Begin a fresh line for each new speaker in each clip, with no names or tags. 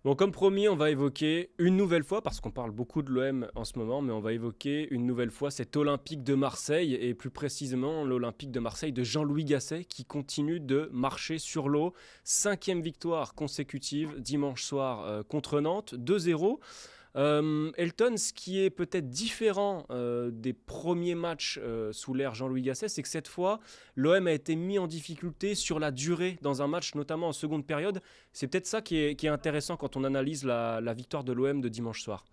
Bon, comme promis, on va évoquer une nouvelle fois, parce qu'on parle beaucoup de l'OM en ce moment, mais on va évoquer une nouvelle fois cet Olympique de Marseille, et plus précisément l'Olympique de Marseille de Jean-Louis Gasset, qui continue de marcher sur l'eau. Cinquième victoire consécutive dimanche soir contre Nantes, 2-0. Elton, ce qui est peut-être différent des premiers matchs sous l'ère Jean-Louis Gasset, c'est que cette fois, l'OM a été mis en difficulté sur la durée dans un match, notamment en seconde période. C'est peut-être ça qui est intéressant quand on analyse la victoire de l'OM de dimanche soir.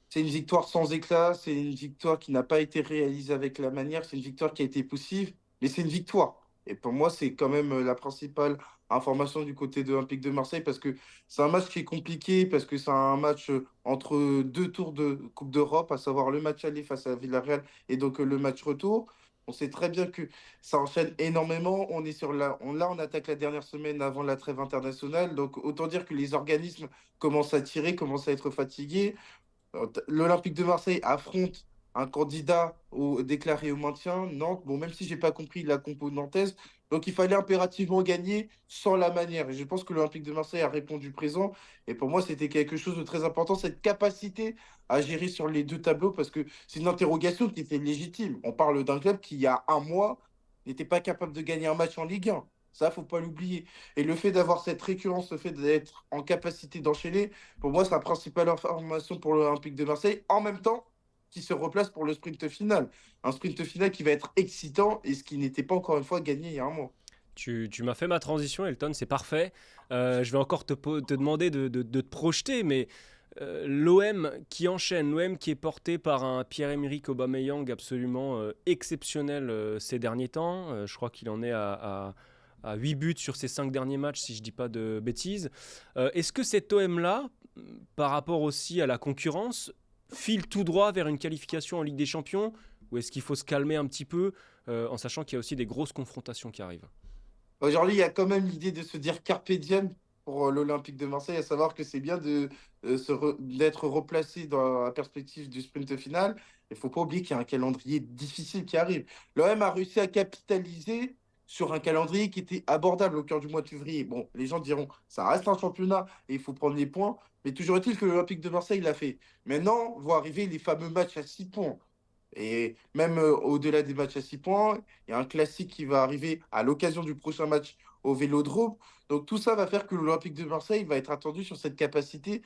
C'est une victoire sans éclat, c'est une victoire qui n'a pas été réalisée avec la manière, c'est une victoire qui a été poussive, mais c'est une victoire. Et pour moi, c'est quand même la principale information du côté de l'Olympique de Marseille parce que c'est un match qui est compliqué, parce que c'est un match entre deux tours de Coupe d'Europe, à savoir le match aller face à Villarreal et donc le match retour. On sait très bien que ça enchaîne énormément. On est sur là, on attaque la dernière semaine avant la trêve internationale. Donc, autant dire que les organismes commencent à tirer, commencent à être fatigués. L'Olympique de Marseille affronte un candidat déclaré au maintien, Nantes. Bon, même si j'ai pas compris la compo nantaise, donc il fallait impérativement gagner sans la manière. Et je pense que l'Olympique de Marseille a répondu présent. Et pour moi, c'était quelque chose de très important, cette capacité à gérer sur les deux tableaux, parce que c'est une interrogation qui était légitime. On parle d'un club qui, il y a un mois, n'était pas capable de gagner un match en Ligue 1. Ça, faut pas l'oublier. Et le fait d'avoir cette récurrence, le fait d'être en capacité d'enchaîner, pour moi, c'est la principale information pour l'Olympique de Marseille, en même temps qui se replace pour le sprint final. Un sprint final qui va être excitant et ce qui n'était pas encore une fois gagné il y a un mois.
Tu m'as fait ma transition, Elton, c'est parfait. Je vais encore te demander de te projeter, mais l'OM qui enchaîne, l'OM qui est porté par un Pierre-Emerick Aubameyang absolument exceptionnel ces derniers temps. Je crois qu'il en est à 8 buts sur ses 5 derniers matchs, si je ne dis pas de bêtises. Est-ce que cet OM-là, par rapport aussi à la concurrence, file tout droit vers une qualification en Ligue des Champions, ou est-ce qu'il faut se calmer un petit peu en sachant qu'il y a aussi des grosses confrontations qui arrivent?
Aujourd'hui, il y a quand même l'idée de se dire carpe diem pour l'Olympique de Marseille, à savoir que c'est bien d'être replacé dans la perspective du sprint final. Il ne faut pas oublier qu'il y a un calendrier difficile qui arrive. L'OM a réussi à capitaliser sur un calendrier qui était abordable au cœur du mois de février. Bon, les gens diront, ça reste un championnat et il faut prendre les points, mais toujours est-il que l'Olympique de Marseille l'a fait. Maintenant, vont arriver les fameux matchs à 6 points. Et même au-delà des matchs à 6 points, il y a un classique qui va arriver à l'occasion du prochain match au Vélodrome. Donc tout ça va faire que l'Olympique de Marseille va être attendu sur cette capacité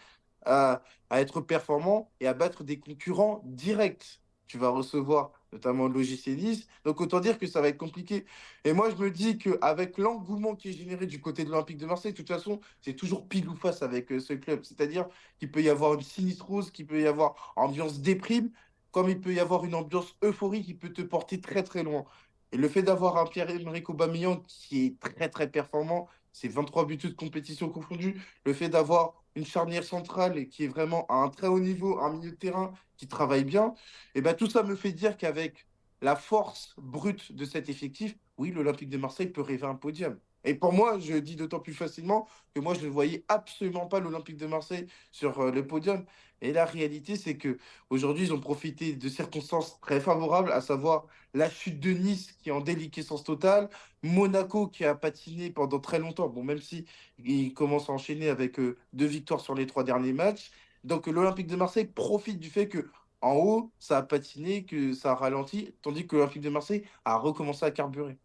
à être performant et à battre des concurrents directs. Tu vas recevoir notamment le l'OGC Nice. Donc autant dire que ça va être compliqué. Et moi, je me dis qu'avec l'engouement qui est généré du côté de l'Olympique de Marseille, de toute façon, c'est toujours pile ou face avec ce club. C'est-à-dire qu'il peut y avoir une sinistrose, qu'il peut y avoir ambiance déprime, comme il peut y avoir une ambiance euphorique qui peut te porter très très loin. Et le fait d'avoir un Pierre-Emerick Aubameyang qui est très très performant, c'est 23 buts de compétition confondus, le fait d'avoir une charnière centrale et qui est vraiment à un très haut niveau, un milieu de terrain qui travaille bien, et ben tout ça me fait dire qu'avec la force brute de cet effectif, oui, l'Olympique de Marseille peut rêver un podium. Et pour moi, je dis d'autant plus facilement que moi, je ne voyais absolument pas l'Olympique de Marseille sur le podium. Et la réalité, c'est que aujourd'hui, ils ont profité de circonstances très favorables, à savoir la chute de Nice qui est en déliquescence totale, Monaco qui a patiné pendant très longtemps, bon, même si il commence à enchaîner avec 2 victoires sur les 3 derniers matchs. Donc l'Olympique de Marseille profite du fait que en haut, ça a patiné, que ça a ralenti, tandis que l'Olympique de Marseille a recommencé à carburer.